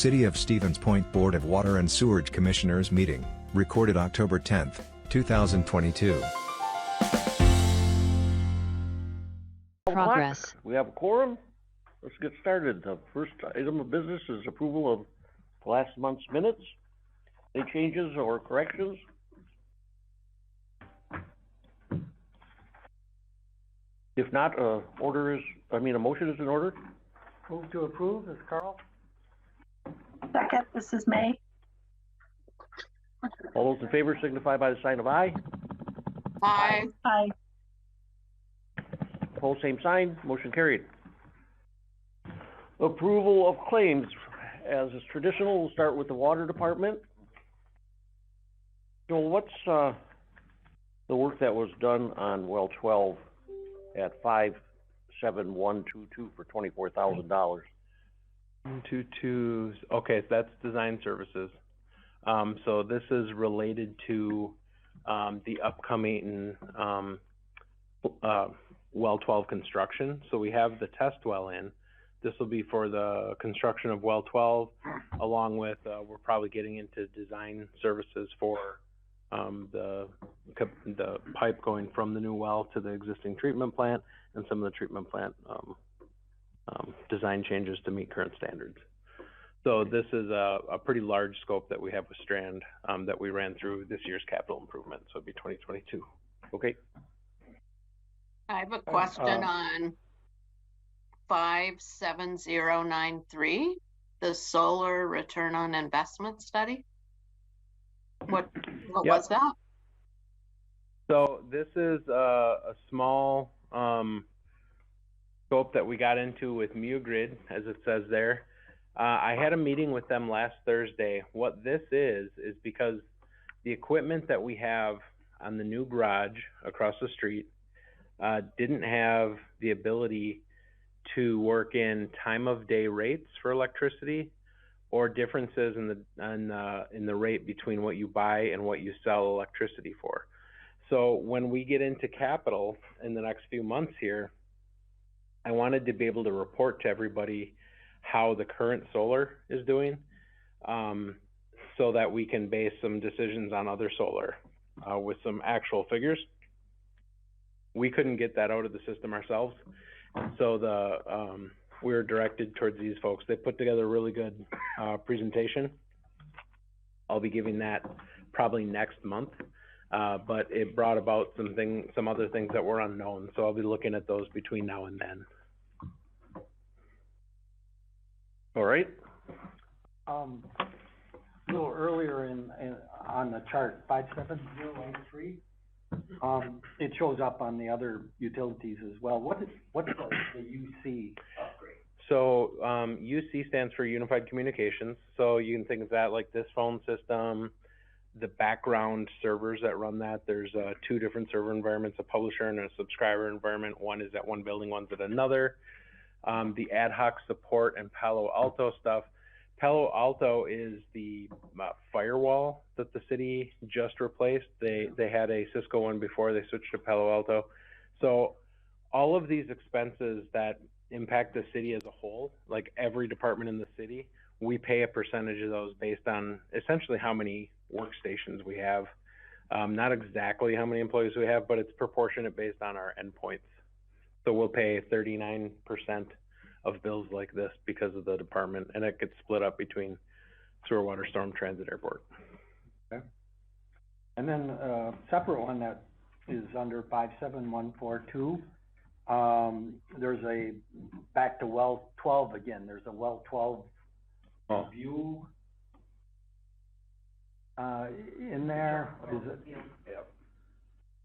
City of Stevens Point Board of Water and Sewerage Commissioners meeting, recorded October 10, 2022. Progress. We have a quorum. Let's get started. The first item of business is approval of last month's minutes. Any changes or corrections? If not, a motion is in order. Move to approve, this is Carl. Second, this is May. All those in favor signify by the sign of aye. Aye. Aye. Opposed, same sign. Motion carried. Approval of claims. As is traditional, we'll start with the water department. So what's the work that was done on well 12 at 57122 for $24,000? 122. Okay, so that's design services. So this is related to the upcoming well 12 construction. So we have the test well in. This will be for the construction of well 12, along with we're probably getting into design services for the pipe going from the new well to the existing treatment plant, and some of the treatment plant design changes to meet current standards. So this is a pretty large scope that we have with Strand that we ran through this year's capital improvement. So it'd be 2022. Okay. I have a question on 57093, the solar return on investment study. What was that? So this is a small scope that we got into with MuGrid, as it says there. I had a meeting with them last Thursday. What this is because the equipment that we have on the new garage across the street didn't have the ability to work in time of day rates for electricity, or differences in the rate between what you buy and what you sell electricity for. So when we get into capital in the next few months here, I wanted to be able to report to everybody how the current solar is doing, so that we can base some decisions on other solar with some actual figures. We couldn't get that out of the system ourselves, so we were directed towards these folks. They put together a really good presentation. I'll be giving that probably next month, but it brought about some other things that were unknown. So I'll be looking at those between now and then. All right. A little earlier on the chart, 57093, it shows up on the other utilities as well. What's the UC upgrade? So UC stands for Unified Communications. So you can think of that like this phone system, the background servers that run that. There's two different server environments, a publisher and a subscriber environment. One is at one building, one's at another. The ad hoc support and Palo Alto stuff. Palo Alto is the firewall that the city just replaced. They had a Cisco one before, they switched to Palo Alto. So all of these expenses that impact the city as a whole, like every department in the city, we pay a percentage of those based on essentially how many workstations we have. Not exactly how many employees we have, but it's proportionate based on our endpoints. So we'll pay 39% of bills like this because of the department, and it gets split up between sewer, water, storm, transit, airport. Okay. And then a separate one that is under 57142. There's a back to well 12 again. There's a well 12 review in there. Is it? Yep.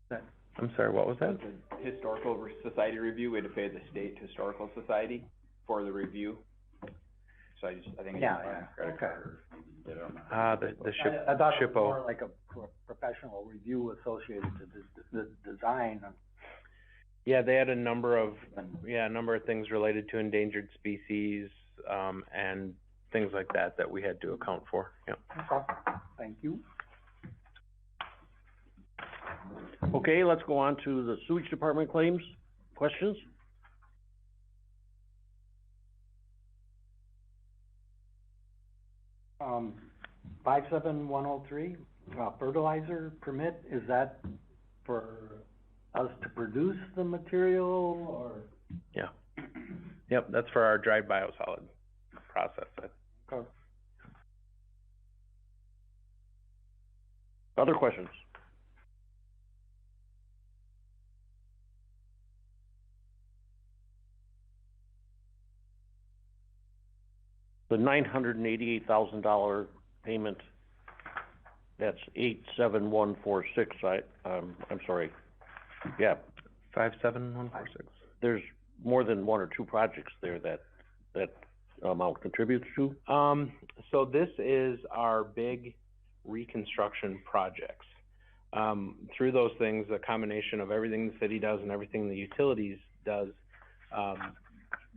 That. I'm sorry, what was that? The Historical Society review. We had to pay the State Historical Society for the review. So I think it's credit card. The ship. I thought it was more like a professional review associated to the design. Yeah, they had a number of things related to endangered species and things like that we had to account for. Yeah. Okay. Thank you. Okay, let's go on to the sewage department claims. Questions? 57103, fertilizer permit, is that for us to produce the material, or? Yeah. Yep, that's for our dry biosolid process. Okay. Other questions? The $988,000 payment, that's 87146, I'm sorry. Yeah, 57146. there's more than one or two projects there that amount contributes to? So this is our big reconstruction projects. Through those things, a combination of everything the city does and everything the utilities does,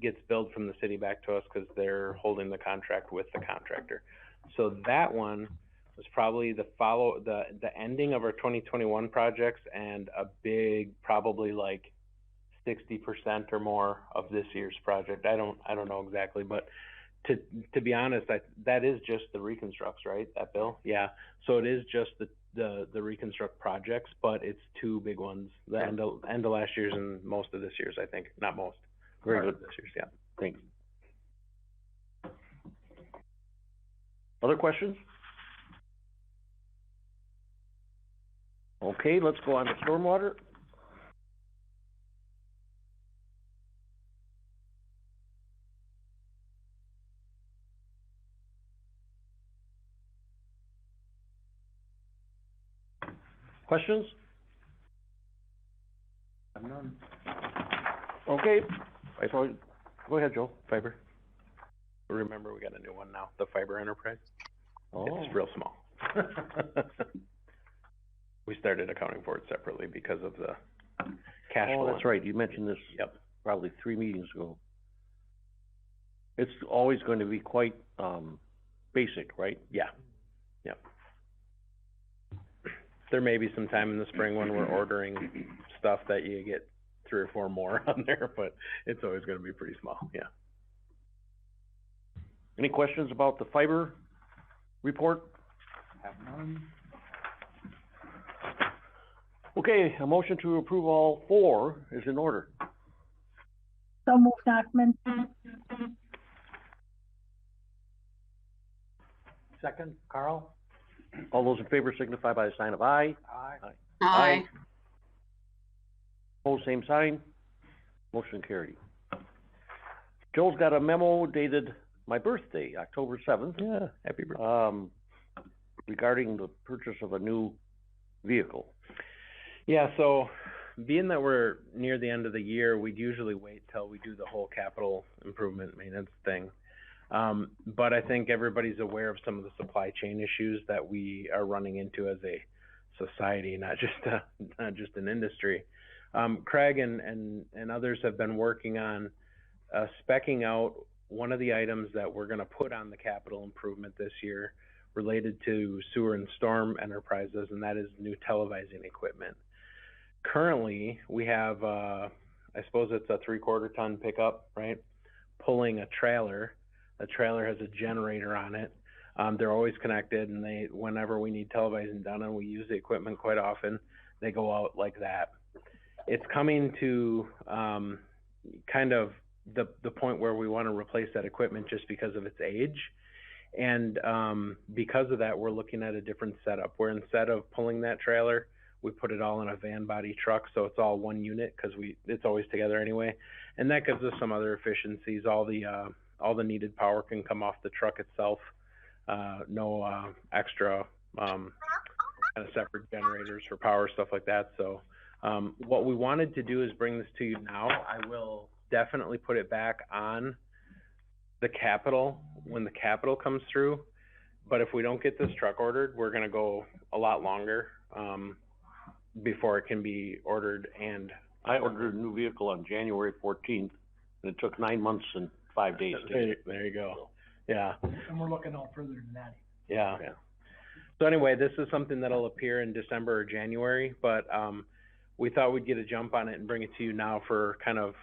gets billed from the city back to us because they're holding the contract with the contractor. So that one was probably the ending of our 2021 projects and a big, probably like 60% or more of this year's project. I don't know exactly, but to be honest, that is just the reconstructs, right? That bill? Yeah. So it is just the reconstruct projects, but it's two big ones, the end of last year's and most of this year's, I think. Not most. Very good. This year's, yeah. Thanks. Other questions? Okay, let's go on to stormwater. Questions? None. Okay, so, go ahead, Joe. Fiber. Remember, we got a new one now, the Fiber Enterprise. Oh. It's real small. We started accounting for it separately because of the cash flow. Oh, that's right, you mentioned this. Yep. Probably 3 meetings ago. It's always going to be quite, basic, right? Yeah. Yep. There may be some time in the spring when we're ordering stuff that you get 3 or 4 more on there, but it's always gonna be pretty small, yeah. Any questions about the fiber report? Have none. Okay, a motion to approve all 4 is in order. So moved, Nachman. Second, Carl? All those in favor signify by a sign of aye. Aye. Aye. Opposed, same sign. Motion carried. Joe's got a memo dated my birthday, October 7th. Yeah, happy birthday. Regarding the purchase of a new vehicle. Yeah, so being that we're near the end of the year, we'd usually wait till we do the whole capital improvement maintenance thing. But I think everybody's aware of some of the supply chain issues that we are running into as a society, not just an industry. Craig and others have been working on speccing out one of the items that we're going to put on the capital improvement this year related to sewer and storm enterprises, and that is new televising equipment. Currently, we have, I suppose it's a 3/4 ton pickup, right? Pulling a trailer. The trailer has a generator on it. They're always connected, and whenever we need televising done, and we use the equipment quite often, they go out like that. It's coming to kind of the point where we want to replace that equipment just because of its age. And because of that, we're looking at a different setup, where instead of pulling that trailer, we put it all in a van body truck, so it's all one unit because it's always together anyway. And that gives us some other efficiencies. All the needed power can come off the truck itself. No extra kind of separate generators for power, stuff like that. So what we wanted to do is bring this to you now. I will definitely put it back on the capital when the capital comes through. But if we don't get this truck ordered, we're going to go a lot longer before it can be ordered. And I ordered a new vehicle on January 14th, and it took 9 months and 5 days to get it. There you go. Yeah. And we're looking out further than that. Yeah. So anyway, this is something that'll appear in December or January, but we thought we'd get a jump on it and bring it to you now for kind of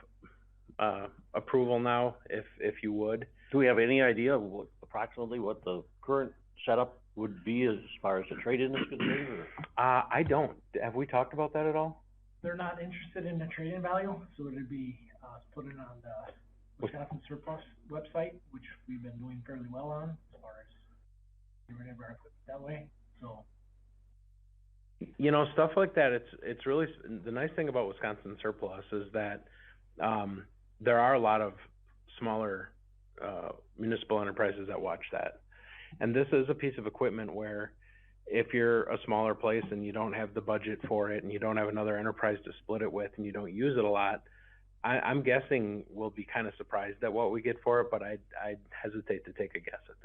approval now, if you would. Do we have any idea of approximately what the current setup would be as far as the trade-in is concerned, or? I don't, have we talked about that at all? They're not interested in the trade-in value, so it'd be, put it on the Wisconsin surplus website, which we've been doing fairly well on, as far as getting rid of our equipment that way, so. You know, stuff like that, it's really, the nice thing about Wisconsin surplus is that, there are a lot of smaller, municipal enterprises that watch that. And this is a piece of equipment where if you're a smaller place and you don't have the budget for it and you don't have another enterprise to split it with and you don't use it a lot, I'm guessing we'll be kind of surprised at what we get for it, but I'd hesitate to take a guess at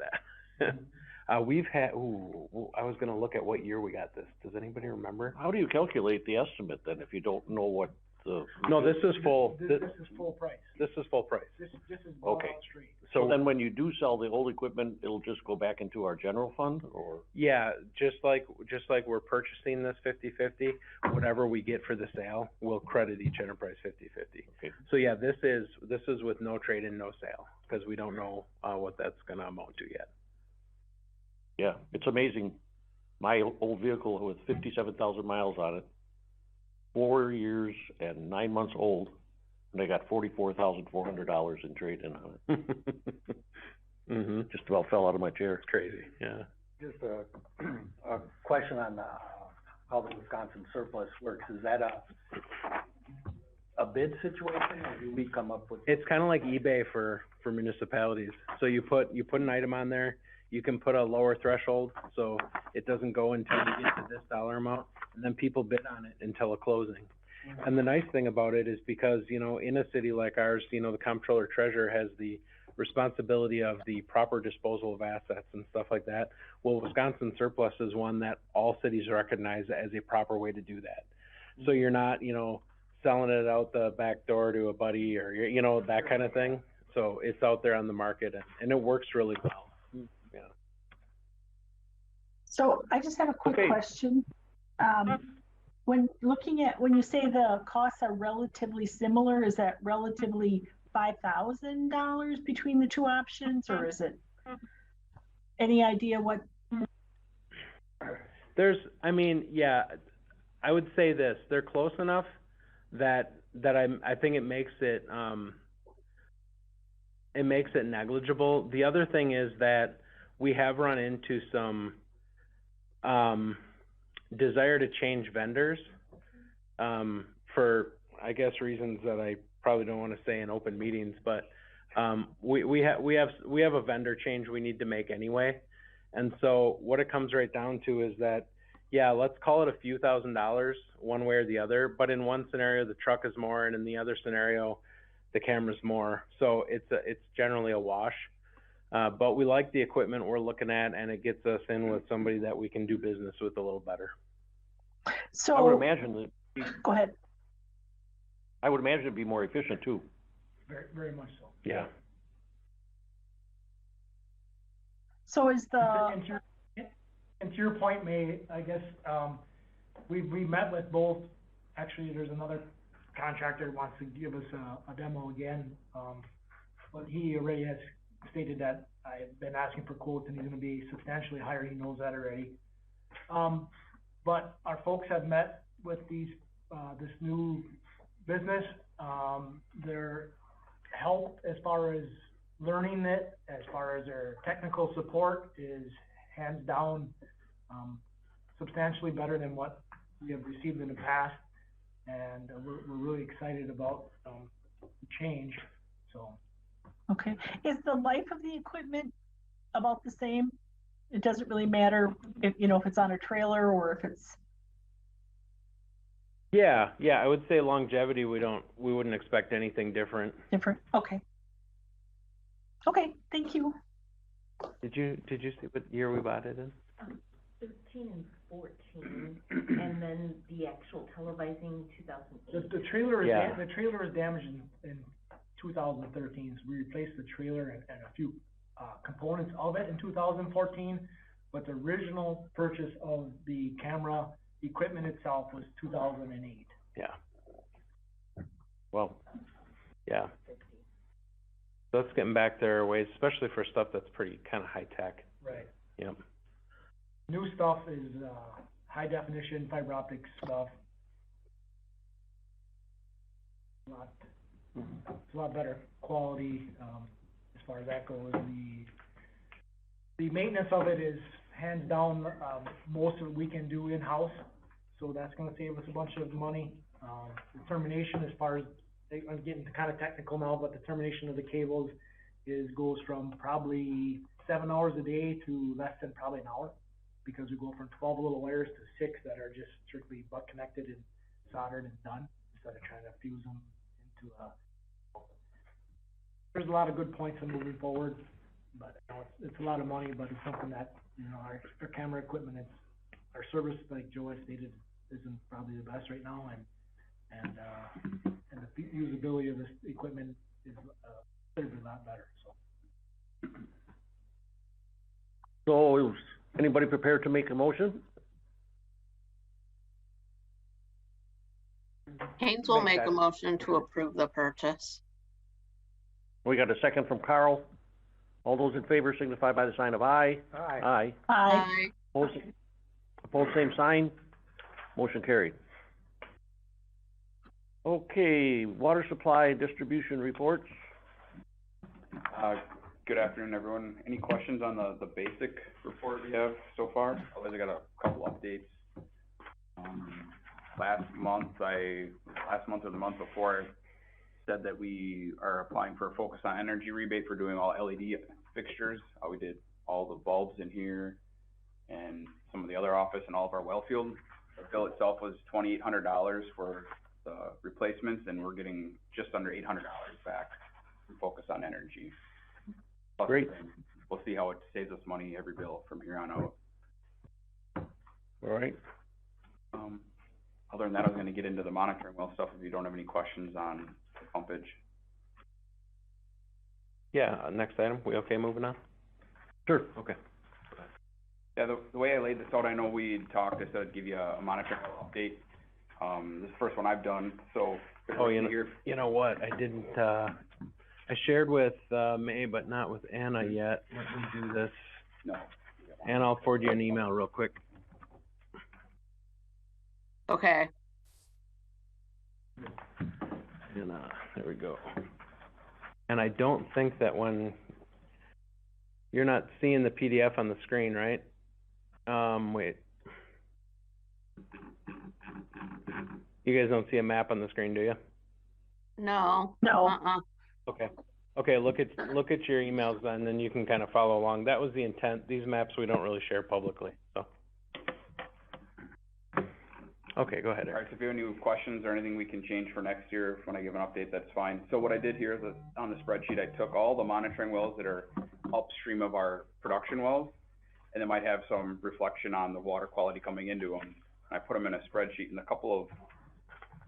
that. We've had, I was gonna look at what year we got this. Does anybody remember? How do you calculate the estimate then, if you don't know what the? No, this is full, This is full price. this is full price. This is bought Okay. out straight. So then when you do sell the old equipment, it'll just go back into our general fund, or? Yeah, just like we're purchasing this 50/50, whatever we get for the sale, we'll credit each enterprise 50/50. Okay. So yeah, this is with no trade-in, no sale, because we don't know, what that's gonna amount to yet. Yeah, it's amazing. My old vehicle with 57,000 miles on it, 4 years and 9 months old, and I got $44,400 in trade-in on it. Mhm. Just about fell out of my chair. It's crazy, yeah. Just a question on, how the Wisconsin surplus works. Is that a bid situation, or do we come up with? It's kind of like eBay for municipalities. So you put an item on there, you can put a lower threshold, so it doesn't go until you get to this dollar amount, and then people bid on it until a closing. And the nice thing about it is because, you know, in a city like ours, you know, the comptroller treasurer has the responsibility of the proper disposal of assets and stuff like that. Well, Wisconsin surplus is one that all cities recognize as a proper way to do that. So you're not, you know, selling it out the back door to a buddy or, you know, that kind of thing. So it's out there on the market and it works really well. Yeah. So I just have a quick Okay. question. When you say the costs are relatively similar, is that relatively $5,000 between the two options, or is it? Any idea what? I would say this, they're close enough that I think it makes it negligible. The other thing is that we have run into some, desire to change vendors, for, I guess, reasons that I probably don't want to say in open meetings, but, we have a vendor change we need to make anyway. And so what it comes right down to is that, yeah, let's call it a few $1,000s one way or the other, but in one scenario, the truck is more, and in the other scenario, the camera's more. So it's generally a wash. But we like the equipment we're looking at, and it gets us in with somebody that we can do business with a little better. So. I would imagine that, Go ahead. I would imagine it'd be more efficient too. Very, very much so. Yeah. So is And to your point, May, I guess, we met with both, actually, there's another contractor that wants to give us a demo again, but he already has stated that I have been asking for quotes and he's gonna be substantially higher, he knows that already. But our folks have met with this new business, their help as far as learning it, as far as their technical support is hands down, substantially better than what we have received in the past. And we're really excited about, the change, so. Okay. Is the life of the equipment about the same? It doesn't really matter if it's on a trailer or if it's. Yeah, I would say longevity, we wouldn't expect anything different. Different, okay. Okay, thank you. Did you see what year we bought it in? 13 and 14, and then the actual televising 2008. The trailer is, Yeah. the trailer is damaged in 2013, so we replaced the trailer and a few, components of it in 2014, but the original purchase of the camera equipment itself was 2008. Yeah. Well, yeah. So it's getting back there a ways, especially for stuff that's pretty kind of high tech. Right. Yep. New stuff is, high definition fiber optic stuff. It's a lot better quality, as far as that goes. The maintenance of it is hands down, most of it we can do in-house, so that's gonna save us a bunch of money. The termination, as far as, I'm getting kind of technical now, but the termination of the cables goes from probably 7 hours a day to less than probably an hour, because we go from 12 little wires to 6 that are just strictly butt connected and soldered and done, instead of trying to fuse them into there's a lot of good points in moving forward, but, you know, it's a lot of money, but it's something that, you know, our camera equipment, our service, like Joe has stated, isn't probably the best right now, and the usability of this equipment is, considerably a lot better, so. So is anybody prepared to make a motion? Haynes will make a motion to approve the purchase. We got a second from Carl. All those in favor signify by the sign of aye. Aye. Aye. Aye. Opposed, same sign. Motion carried. Okay, water supply and distribution reports. Good afternoon, everyone. Any questions on the basic report we have so far? Otherwise, I got a couple updates. Last month or the month before, I said that we are applying for a focus on energy rebate for doing all LED fixtures. We did all the bulbs in here and some of the other office and all of our well field. The bill itself was $2,800 for the replacements, and we're getting just under $800 back from focus on energy. Plus, Great. we'll see how it saves us money every bill from here on out. All right. Other than that, I was gonna get into the monitoring well stuff if you don't have any questions on the pumpage. Yeah, next item, we okay moving on? Sure. Okay. Yeah, the way I laid this out, I know we talked, I said I'd give you a monitoring well update. This is the first one I've done, so. Oh, you know what, I didn't, I shared with, May, but not with Anna yet. Let me do this. No. And I'll forward you an email real quick. Okay, And, there we go. And I don't think that when, you're not seeing the PDF on the screen, right? Wait. You guys don't see a map on the screen, do you? no. No. Okay. Okay, look at your emails then, then you can kind of follow along. That was the intent. These maps we don't really share publicly, so. Okay, go ahead, All right, Eric. so if you have any questions or anything we can change for next year, when I give an update, that's fine. So what I did here is that on the spreadsheet, I took all the monitoring wells that are upstream of our production wells, and they might have some reflection on the water quality coming into them. And I put them in a spreadsheet, and a couple of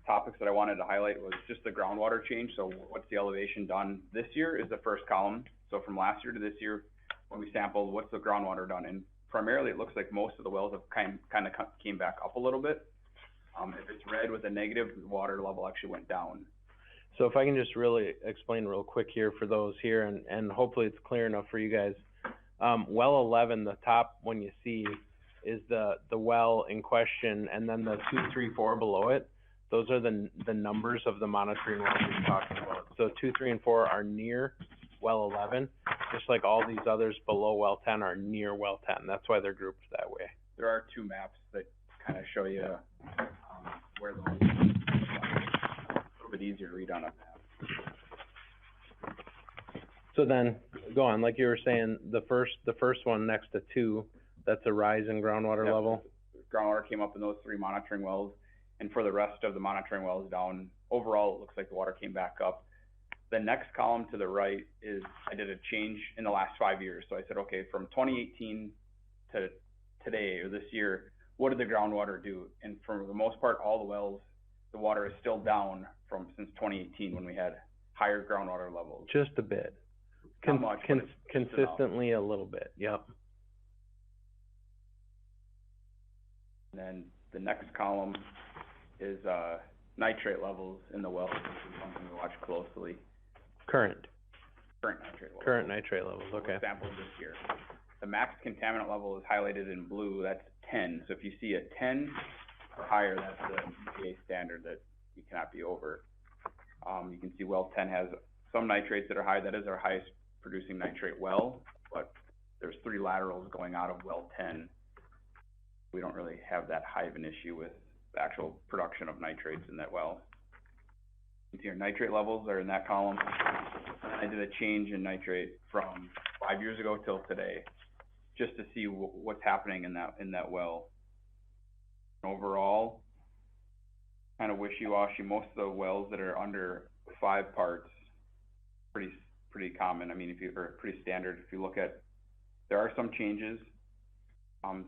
topics that I wanted to highlight was just the groundwater change. So what's the elevation done this year is the first column. So from last year to this year, when we sampled, what's the groundwater done? And primarily, it looks like most of the wells have kind of came back up a little bit. If it's red with a negative, the water level actually went down. So if I can just really explain real quick here for those here, and hopefully it's clear enough for you guys. Well 11, the top one you see is the well in question, and then the 2, 3, 4 below it. Those are the numbers of the monitoring wells we're talking about. So 2, 3, and 4 are near well 11, just like all these others below well 10 are near well 10. That's why they're grouped that way. There are two maps that kind of show you where those are. A little bit easier to read on a map. So then, go on, like you were saying, the first one next to 2, that's a rise in groundwater Yep. level. Groundwater came up in those 3 monitoring wells, and for the rest of the monitoring wells down, overall, it looks like the water came back up. The next column to the right is, I did a change in the last 5 years. So I said, okay, from 2018 to today, or this year, what did the groundwater do? And for the most part, all the wells, the water is still down since 2018 when we had higher groundwater levels. Just a bit. Not much, but it's just Consistently a little bit, yep. And then the next column is nitrate levels in the wells, which is something to watch closely. Current Current nitrate levels. nitrate levels, okay. Samples this year. the max contaminant level is highlighted in blue, that's 10. So if you see a 10 or higher, that's the EPA standard that you cannot be over. You can see well 10 has some nitrates that are high. That is our highest producing nitrate well, but there's 3 laterals going out of well 10. We don't really have that high of an issue with the actual production of nitrates in that well. You can see our nitrate levels are in that column. I did a change in nitrate from 5 years ago till today, just to see what's happening in that well. Overall, kind of wishy-washy. Most of the wells that are under 5 parts, pretty common. I mean, or pretty standard. If you look at, there are some changes.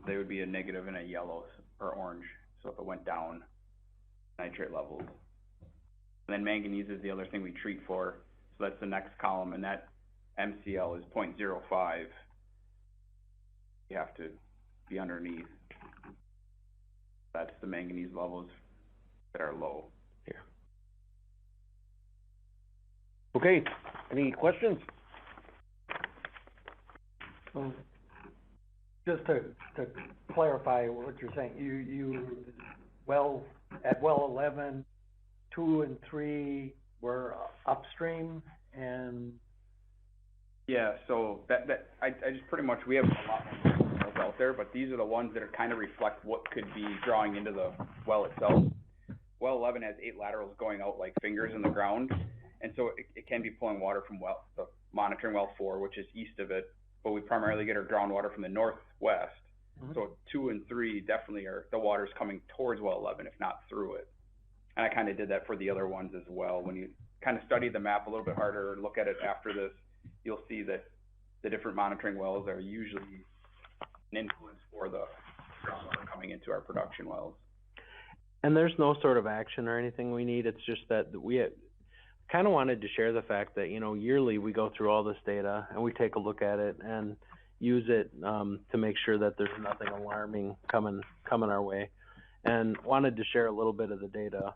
They would be a negative and a yellow or orange. So if it went down, nitrate levels. And then manganese is the other thing we treat for. So that's the next column, and that MCL is 0.05. You have to be underneath. That's the manganese levels that are low. Here. Okay, any questions? Just to clarify what you're saying, at well 11, 2 and 3 were upstream, and yeah, so I just pretty much, we have a lot more wells out there, but these are the ones that are kind of reflect what could be drawing into the well itself. Well 11 has 8 laterals going out like fingers in the ground, and so it can be pulling water from the monitoring well 4, which is east of it, but we primarily get our groundwater from the northwest. Mm-hmm. So 2 and 3 definitely are, the water's coming towards well 11, if not through it. And I kind of did that for the other ones as well. When you kind of study the map a little bit harder and look at it after this, you'll see that the different monitoring wells are usually an influence for the groundwater coming into our production wells. And there's no sort of action or anything we need. It's just that we kind of wanted to share the fact that, you know, yearly we go through all this data and we take a look at it and use it to make sure that there's nothing alarming coming our way. And wanted to share a little bit of the data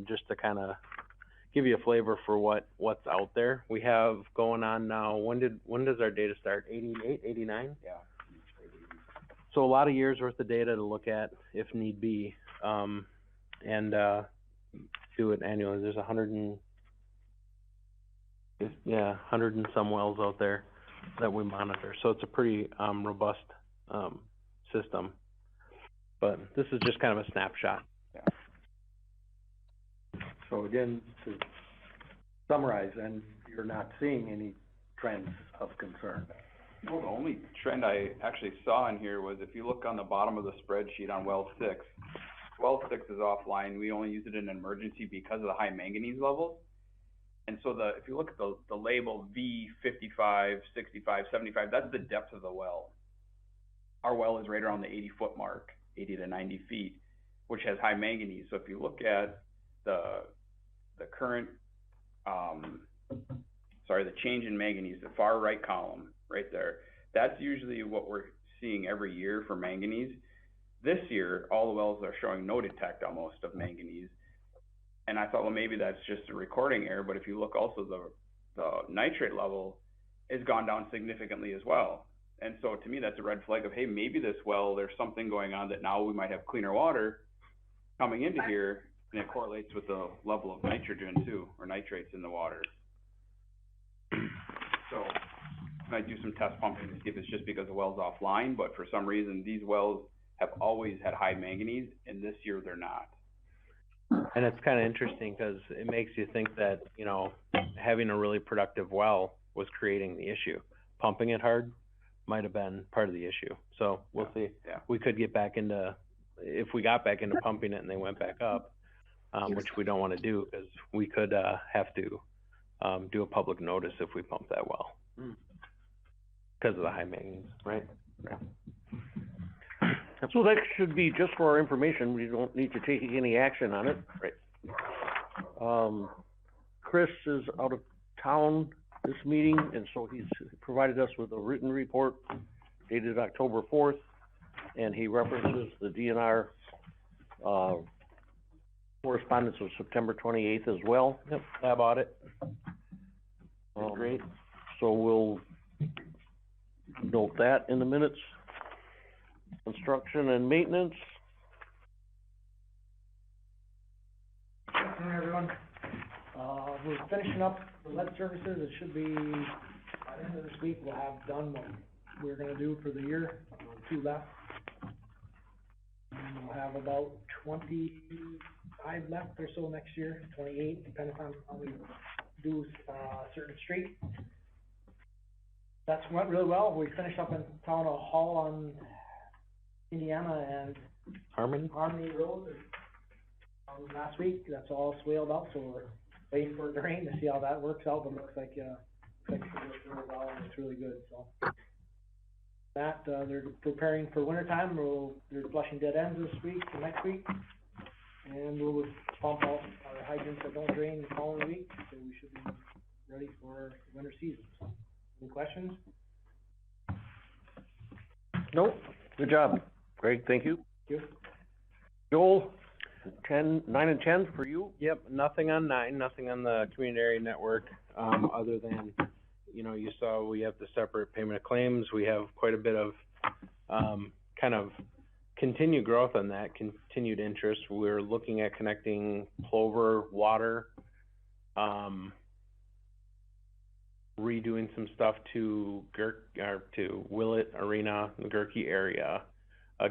just to kind of give you a flavor for what's out there. We have going on now, when does our data start? 88, 89? Yeah. So a lot of years worth of data to look at if need be, and do it annually. There's 100 and some wells out there that we monitor. So it's a pretty robust system. But this is just kind of a snapshot. Yeah. so again, to summarize, then you're not seeing any trends of concern. Well, the only trend I actually saw in here was if you look on the bottom of the spreadsheet on well 6, well 6 is offline. We only use it in an emergency because of the high manganese levels. And so if you look at the label V55, 65, 75, that's the depth of the well. Our well is right around the 80-foot mark, 80 to 90 feet, which has high manganese. So if you look at the current, the change in manganese, the far right column right there, that's usually what we're seeing every year for manganese. This year, all the wells are showing no detect almost of manganese. And I thought, well, maybe that's just a recording error, but if you look also, the nitrate level has gone down significantly as well. And so to me, that's a red flag of, hey, maybe this well, there's something going on that now we might have cleaner water coming into here, and it correlates with the level of nitrogen too, or nitrates in the water. So I might do some test pumping to see if it's just because the well's offline, but for some reason, these wells have always had high manganese, and this year they're not. And it's kind of interesting because it makes you think that, you know, having a really productive well was creating the issue. Pumping it hard might have been part of the issue. So we'll see. Yeah. We could get back into, if we got back into pumping it and they went back up, which we don't want to do because we could have to do a public notice if we pump that well because of the high manganese, right? Yeah. So that should be just for our information. We don't need to take any action on it. Right. Chris is out of town this meeting, and so he's provided us with a written report dated October 4th, and he references the DNR correspondence of September 28th as well. Yep, lab audit. Great. So we'll Note that in the minutes. Construction and maintenance. Good afternoon, everyone. We're finishing up the lead services. It should be, by the end of this week, we'll have done what we're gonna do for the year, 2 left. And we'll have about 25 left or so next year, 28, depending on how we do, certain street. That's went really well. We finished up in town hall on Indiana and Harmony? Harmony Road, last week. That's all swaled up, so we're waiting for it to rain to see how that works out, but it looks like, it works really well and it's really good, so. That, they're preparing for winter time. They're flushing dead ends this week and next week. And we'll pump out our hydrants that don't drain the following week, so we should be ready for winter season. So, any questions? Nope. Good job. Greg, thank you. Thank you. Joel, 9 and 10 for you? Yep, nothing on 9, nothing on the community area network, other than, you know, you saw we have the separate payment of claims. We have quite a bit of, kind of continued growth on that, continued interest. We're looking at connecting Plover Water, redoing some stuff to to Willett Arena, the Gerke area,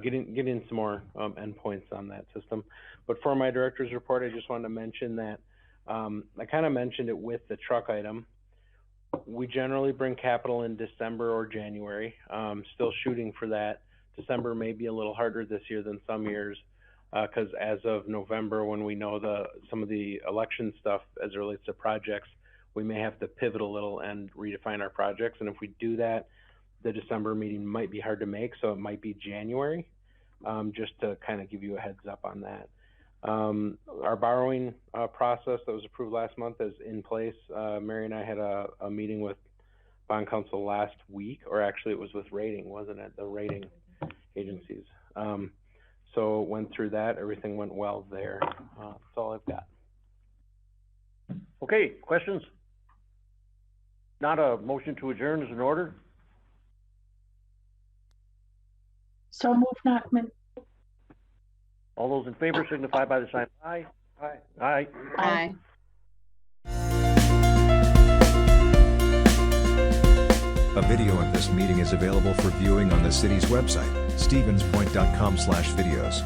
getting some more endpoints on that system. But for my director's report, I just wanted to mention that I kind of mentioned it with the truck item. We generally bring capital in December or January. Still shooting for that. December may be a little harder this year than some years, because as of November, when we know some of the election stuff as it relates to projects, we may have to pivot a little and redefine our projects. And if we do that, the December meeting might be hard to make, so it might be January, just to kind of give you a heads up on that. Our borrowing process that was approved last month is in place. Mary and I had a meeting with bond counsel last week, or actually it was with rating, wasn't it? The rating agencies. So went through that, everything went well there. That's all I've got. Okay, questions? Not a motion to adjourn is in order? So move Nachman. All those in favor signify by the sign of aye. Aye. Aye. Aye. A video of this meeting is available for viewing on the city's website, stevenspoint.com/videos.